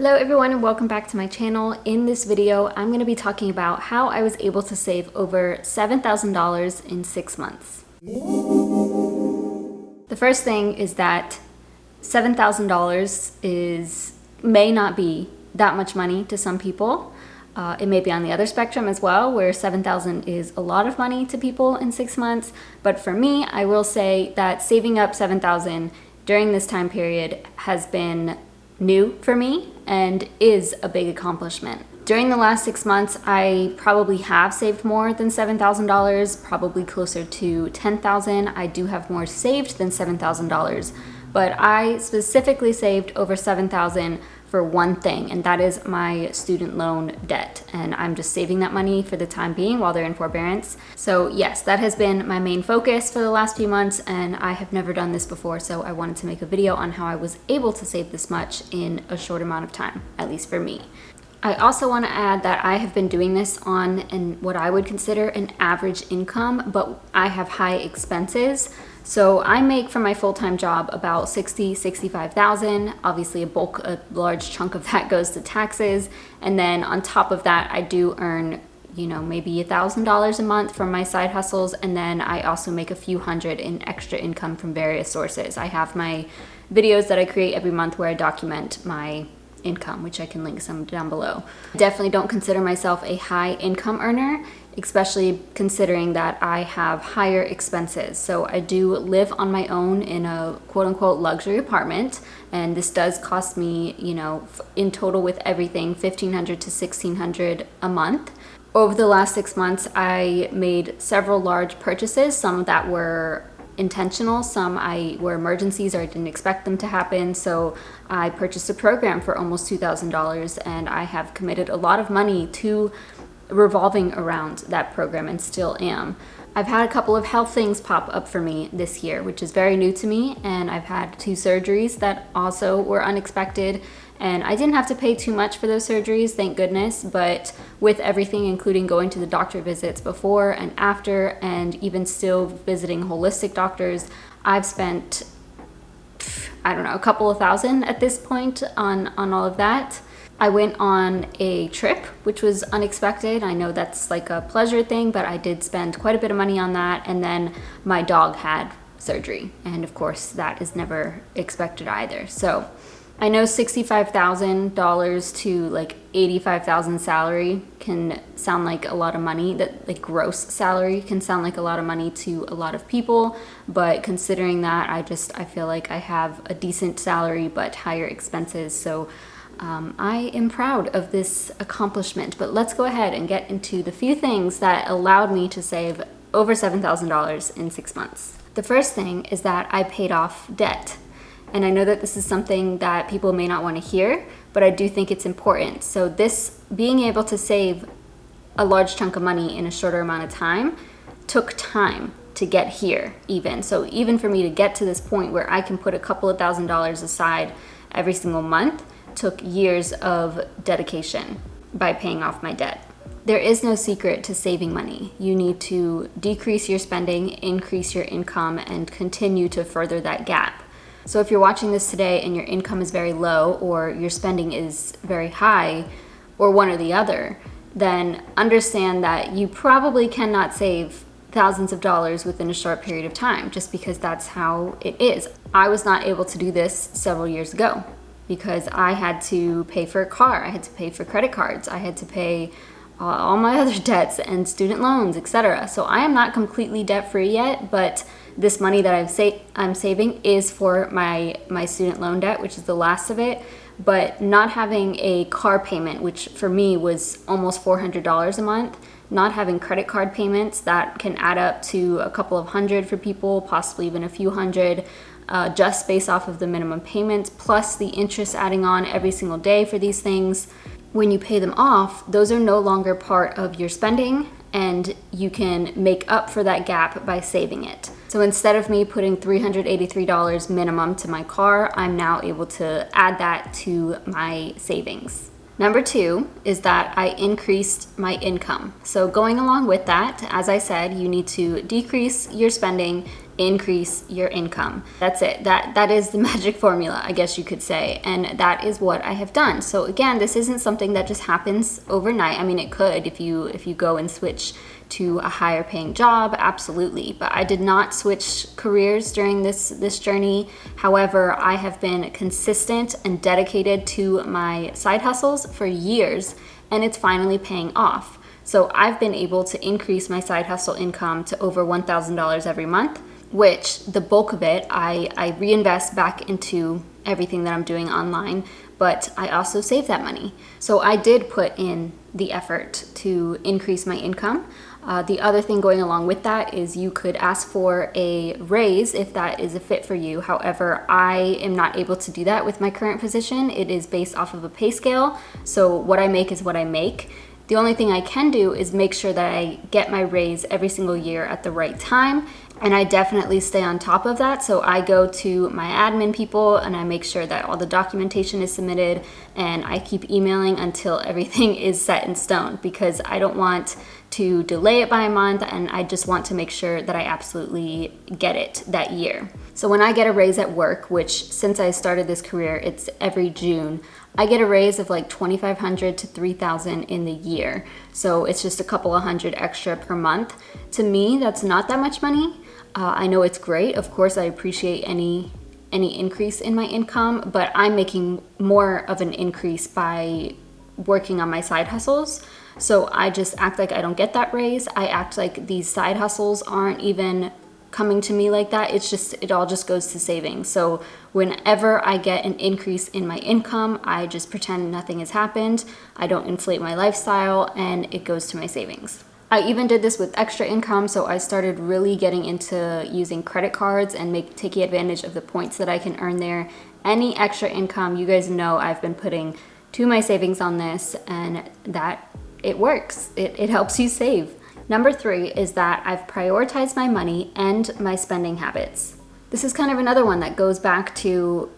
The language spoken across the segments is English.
Hello everyone and welcome back to my channel. In this video, I'm going to be talking about how I was able to save over $7,000 in 6 months. The first thing is that $7,000 may not be that much money to some people. It may be on the other spectrum as well, where $7,000 is a lot of money to people in 6 months. But for me, I will say that saving up $7,000 during this time period has been new for me and is a big accomplishment. During the last 6 months, I probably have saved more than $7,000, probably closer to $10,000. I do have more saved than $7,000, but I specifically saved over $7,000 for one thing, and that is my student loan debt. And I'm just saving that money for the time being while they're in forbearance. So yes, that has been my main focus for the last few months, and I have never done this before, so I wanted to make a video on how I was able to save this much in a short amount of time, at least for me. I also want to add that I have been doing this on what I would consider an average income, but I have high expenses. So I make from my full-time job about $65,000. Obviously a large chunk of that goes to taxes. And then on top of that, I do earn, maybe $1,000 a month from my side hustles. And then I also make a few hundred in extra income from various sources. I have my videos that I create every month where I document my income, which I can link some down below. Definitely don't consider myself a high income earner, especially considering that I have higher expenses. So I do live on my own in a quote unquote luxury apartment, and this does cost me, in total with everything, $1,500 to $1,600 a month. Over the last 6 months, I made several large purchases, some that were intentional, some were emergencies or I didn't expect them to happen. So I purchased a program for almost $2,000, and I have committed a lot of money to revolving around that program and still am. I've had a couple of health things pop up for me this year, which is very new to me, and I've had 2 surgeries that also were unexpected, and I didn't have to pay too much for those surgeries, thank goodness, but with everything, including going to the doctor visits before and after, and even still visiting holistic doctors, I've spent, a couple of thousand at this point on all of that. I went on a trip, which was unexpected. I know that's like a pleasure thing, but I did spend quite a bit of money on that. And then my dog had surgery. And of course, that is never expected either. So I know $65,000 to like $85,000 salary can sound like a lot of money. That like gross salary can sound like a lot of money to a lot of people. But considering that, I feel like I have a decent salary, but higher expenses. So I am proud of this accomplishment, but let's go ahead and get into the few things that allowed me to save over $7,000 in 6 months. The first thing is that I paid off debt. And I know that this is something that people may not want to hear, but I do think it's important. So this being able to save a large chunk of money in a shorter amount of time took time to get here even. So even for me to get to this point where I can put a couple of $1,000s aside every single month took years of dedication by paying off my debt. There is no secret to saving money. You need to decrease your spending, increase your income, and continue to further that gap. So if you're watching this today and your income is very low or your spending is very high, or one or the other, then understand that you probably cannot save thousands of dollars within a short period of time, just because that's how it is. I was not able to do this several years ago, because I had to pay for a car, I had to pay for credit cards, I had to pay all my other debts and student loans, etc. So I am not completely debt-free yet, but this money that I'm saving is for my student loan debt, which is the last of it. But not having a car payment, which for me was almost $400 a month, not having credit card payments that can add up to a couple of hundred for people, possibly even a few hundred, just based off of the minimum payments, plus the interest adding on every single day for these things. When you pay them off, those are no longer part of your spending, and you can make up for that gap by saving it. So instead of me putting $383 minimum to my car, I'm now able to add that to my savings. Number two is that I increased my income. So going along with that, as I said, you need to decrease your spending, increase your income. That's it. That is the magic formula, I guess you could say. And that is what I have done. So again, this isn't something that just happens overnight. I mean, it could if you go and switch to a higher paying job, absolutely. But I did not switch careers during this journey. However, I have been consistent and dedicated to my side hustles for years, and it's finally paying off. So I've been able to increase my side hustle income to over $1,000 every month, which the bulk of it I reinvest back into everything that I'm doing online, but I also save that money. So I did put in the effort to increase my income. The other thing going along with that is you could ask for a raise if that is a fit for you. However, I am not able to do that with my current position. It is based off of a pay scale. So what I make is what I make. The only thing I can do is make sure that I get my raise every single year at the right time. And I definitely stay on top of that. So I go to my admin people and I make sure that all the documentation is submitted, and I keep emailing until everything is set in stone, because I don't want to delay it by a month, and I just want to make sure that I absolutely get it that year. So when I get a raise at work, which since I started this career, it's every June, I get a raise of like $2,500 to $3,000 in the year. So it's just a couple of hundred extra per month. To me, that's not that much money. I know it's great. Of course, I appreciate any increase in my income, but I'm making more of an increase by working on my side hustles. So I just act like I don't get that raise. I act like these side hustles aren't even coming to me like that. It all just goes to savings. So whenever I get an increase in my income, I just pretend nothing has happened. I don't inflate my lifestyle, and it goes to my savings. I even did this with extra income, so I started really getting into using credit cards and taking advantage of the points that I can earn there. Any extra income, you guys know I've been putting to my savings on this, and that it works. It helps you save. Number three is that I've prioritized my money and my spending habits. This is kind of another one that goes back to,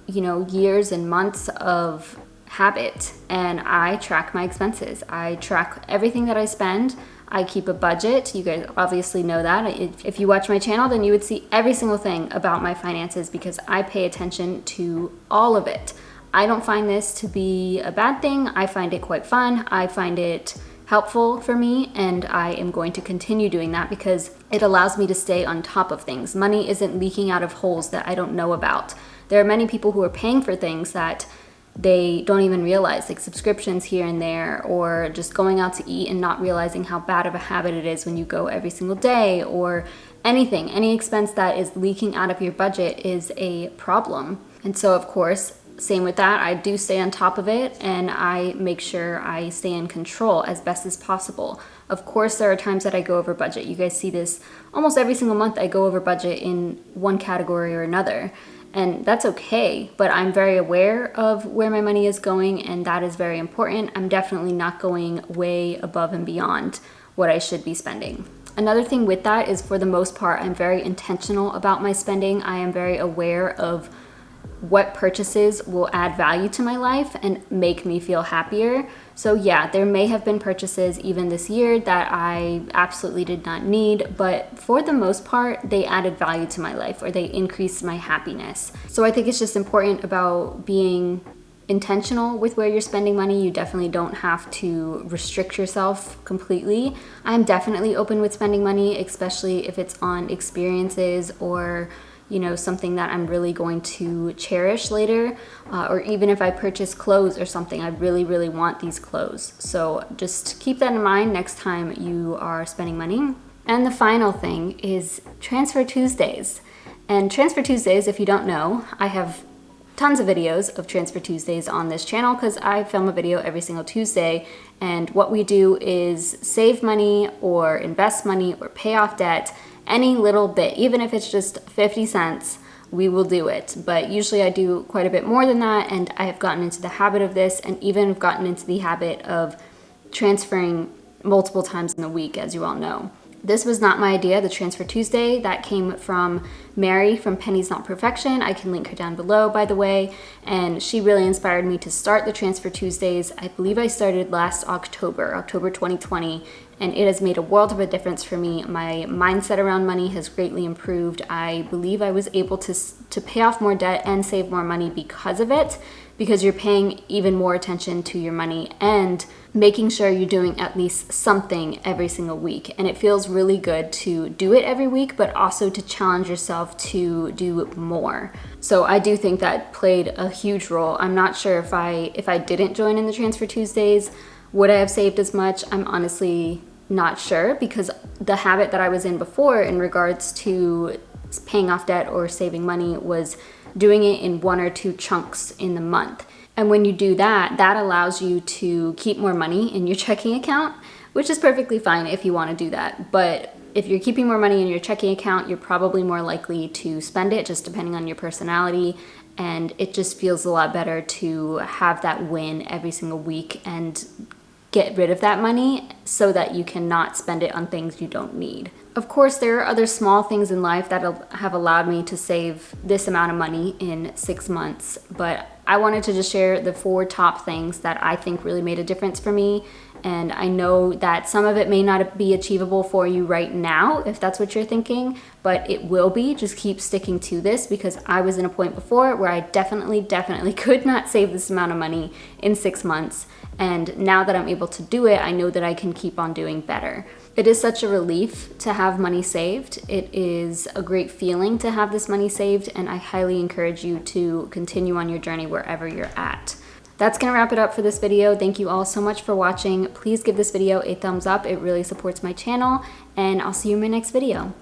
years and months of habit, and I track my expenses. I track everything that I spend. I keep a budget. You guys obviously know that. If you watch my channel, then you would see every single thing about my finances, because I pay attention to all of it. I don't find this to be a bad thing. I find it quite fun. I find it helpful for me, and I am going to continue doing that because it allows me to stay on top of things. Money isn't leaking out of holes that I don't know about. There are many people who are paying for things that they don't even realize, like subscriptions here and there, or just going out to eat and not realizing how bad of a habit it is when you go every single day, or anything. Any expense that is leaking out of your budget is a problem. And so, of course, same with that, I do stay on top of it, and I make sure I stay in control as best as possible. Of course, there are times that I go over budget. You guys see this almost every single month. I go over budget in one category or another, and that's okay, but I'm very aware of where my money is going, and that is very important. I'm definitely not going way above and beyond what I should be spending. Another thing with that is, for the most part, I'm very intentional about my spending. I am very aware of what purchases will add value to my life and make me feel happier. So yeah, there may have been purchases even this year that I absolutely did not need, but for the most part, they added value to my life, or they increased my happiness. So I think it's just important about being intentional with where you're spending money. You definitely don't have to restrict yourself completely. I'm definitely open with spending money, especially if it's on experiences or something that I'm really going to cherish later, or even if I purchase clothes or something, I really, really want these clothes. So just keep that in mind next time you are spending money. And the final thing is Transfer Tuesdays. And Transfer Tuesdays, if you don't know, I have tons of videos of Transfer Tuesdays on this channel because I film a video every single Tuesday. And what we do is save money or invest money or pay off debt. Any little bit, even if it's just 50 cents, we will do it. But usually I do quite a bit more than that, and I have gotten into the habit of this, and even have gotten into the habit of transferring multiple times in a week, as you all know. This was not my idea, the Transfer Tuesday. That came from Mary from Pennies Not Perfection. I can link her down below, by the way. And she really inspired me to start the Transfer Tuesdays. I believe I started last October 2020, and it has made a world of a difference for me. My mindset around money has greatly improved. I believe I was able to pay off more debt and save more money because of it, because you're paying even more attention to your money and making sure you're doing at least something every single week. And it feels really good to do it every week, but also to challenge yourself to do more. So I do think that played a huge role. I'm not sure if I didn't join in the Transfer Tuesdays, would I have saved as much? I'm honestly not sure, because the habit that I was in before in regards to paying off debt or saving money was doing it in 1 or 2 chunks in the month. And when you do that, that allows you to keep more money in your checking account, which is perfectly fine if you want to do that. But if you're keeping more money in your checking account, you're probably more likely to spend it, just depending on your personality. And it just feels a lot better to have that win every single week and get rid of that money so that you cannot spend it on things you don't need. Of course, there are other small things in life that have allowed me to save this amount of money in 6 months, but I wanted to just share the 4 top things that I think really made a difference for me. And I know that some of it may not be achievable for you right now, if that's what you're thinking, but it will be. Just keep sticking to this, because I was in a point before where I definitely could not save this amount of money in 6 months. And now that I'm able to do it, I know that I can keep on doing better. It is such a relief to have money saved. It is a great feeling to have this money saved, and I highly encourage you to continue on your journey wherever you're at. That's gonna wrap it up for this video. Thank you all so much for watching. Please give this video a thumbs up. It really supports my channel, and I'll see you in my next video.